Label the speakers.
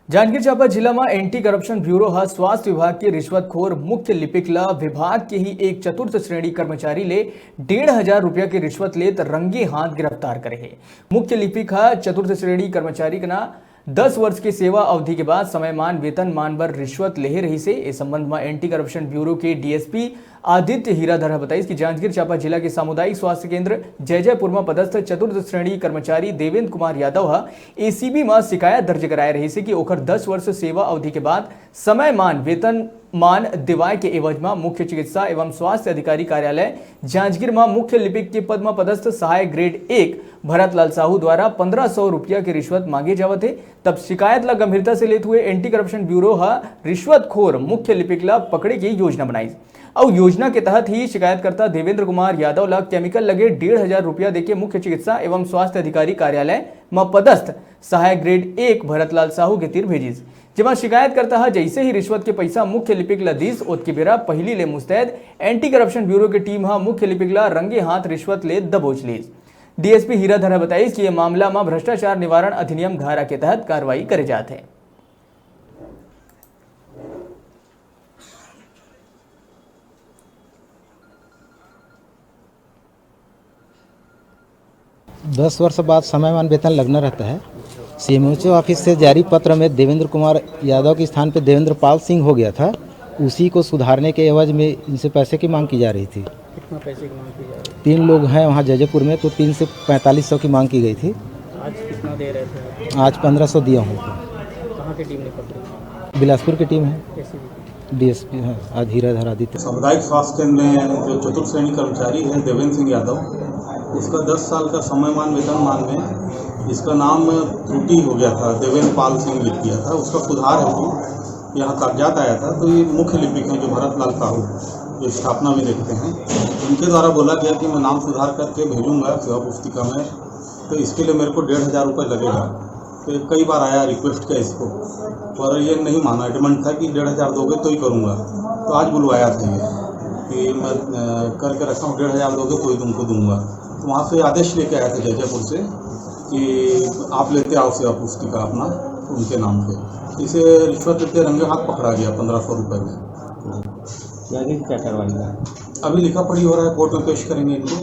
Speaker 1: जांजगीर चांपा जिल्लाમાં anti corruption bureau हा स्वास्थ्य विभाग के रिश्वतखोर मुख्य लिपिकला विभाग के ही एक चतुर्थ श्रेणी कर्मचारी ले 1,500 रुपया की रिश्वत लेत रंगे हाथ गिरफ्तार करे है। मुख्य लिपिक हा चतुर्थ श्रेणी कर्मचारी का 10 वर्ष की सेवा अवधि के बाद समयमान वेतन मान पर रिश्वत ले रही से इस संबंध में एंटी करप्शन ब्यूरो के डीएसपी आदित्य हीराधर बताई कि जांजगीर चांपा जिला के सामुदायिक स्वास्थ्य केंद्र जयजयपुर में पदस्थ चतुर्थ श्रेणी कर्मचारी देवेंद्र कुमार यादव हा एसीबी में शिकायत दर्ज कराए रही से कि ओखर 10 वर्ष सेवा अवधि के बाद समयमान वेतन मान दिवाय के एवज में मुख्य चिकित्सा एवं स्वास्थ्य अधिकारी कार्यालय जांजगीर में मुख्य लिपिक के पद में पदस्थ सहायक ग्रेड 1 भरतलाल साहू द्वारा 1500 रुपया की रिश्वत मांगे जावत है। तब शिकायत ला गंभीरता से लेते हुए एंटी करप्शन ब्यूरो हा रिश्वतखोर मुख्य लिपिक ला पकड़े की योजना बनाई और योजना के तहत ही शिकायतकर्ता देवेंद्र कुमार यादव ला केमिकल लगे 1,500 रुपया देके मुख्य चिकित्सा एवं स्वास्थ्य अधिकारी कार्यालय में पदस्थ सहायक ग्रेड 1 भरतलाल साहू के तीर भेजिस, जेमा शिकायतकर्ता हा जैसे ही रिश्वत के पैसा मुख्य लिपिक ला दीस ओत के बेरा पहली ले मुस्तैद एंटी करप्शन ब्यूरो की टीम हा मुख्य लिपिक ला रंगे हाथ रिश्वत ले दबोच लीस। डीएसपी हीराधर बताई कि यह मामला में भ्रष्टाचार निवारण अधिनियम धारा के तहत कार्रवाई करे जाते हैं।
Speaker 2: 10 वर्ष बाद समयमान वेतन लगना रहता है। सीएमओ ऑफिस से जारी पत्र में देवेंद्र कुमार यादव के स्थान पर देवेंद्र पाल सिंह हो गया था। उसी को सुधारने के एवज में इनसे पैसे की मांग की जा रही थी।
Speaker 3: कितना पैसे की मांग की जा रही थी?
Speaker 2: 3 लोग हैं वहाँ जयजयपुर में, तो 3 से 4500 की मांग की गई थी।
Speaker 3: आज कितना दे रहे थे?
Speaker 2: आज 1500 दिया हूँ।
Speaker 3: कहाँ की टीम ने पकड़ी?
Speaker 2: बिलासपुर की टीम है,
Speaker 3: कैसी?
Speaker 2: डीएसपी है आज हीराधर आदित्य।
Speaker 4: सामुदायिक स्वास्थ्य केंद्र में जो चतुर्थ श्रेणी कर्मचारी है देवेंद्र सिंह यादव, उसका 10 साल का समयमान वेतनमान में इसका नाम त्रुटि हो गया था, देवेंद्र पाल सिंह लिख दिया था। उसका सुधार हेतु यहाँ कागजात आया था, तो ये मुख्य लिपिक हैं जो भरतलाल साहू, जो स्थापना भी देखते हैं, उनके द्वारा बोला गया कि मैं नाम सुधार करके भेजूंगा सेवा पुस्तिका में, तो इसके लिए मेरे को 1,500 रुपये लगेगा। तो कई बार आया रिक्वेस्ट किया इसको, पर ये नहीं माना। एडमेंट था कि 1,500 दोगे तो ही करूँगा। तो आज बुलवाया था ये कि मैं करके रखा हूँ, 1,500 दोगे तो ही तुमको दूंगा। तो वहाँ से आदेश लेके आया था जयजयपुर से कि आप लेते आओ सेवा पुस्तिका अपना उनके नाम पे। इसे रिश्वत लेते रंगे हाथ पकड़ा गया 1500 रुपये में।
Speaker 3: क्या कार्रवाई?
Speaker 4: अभी लिखा पढ़ी हो रहा है, कोर्ट में पेश करेंगे इनको।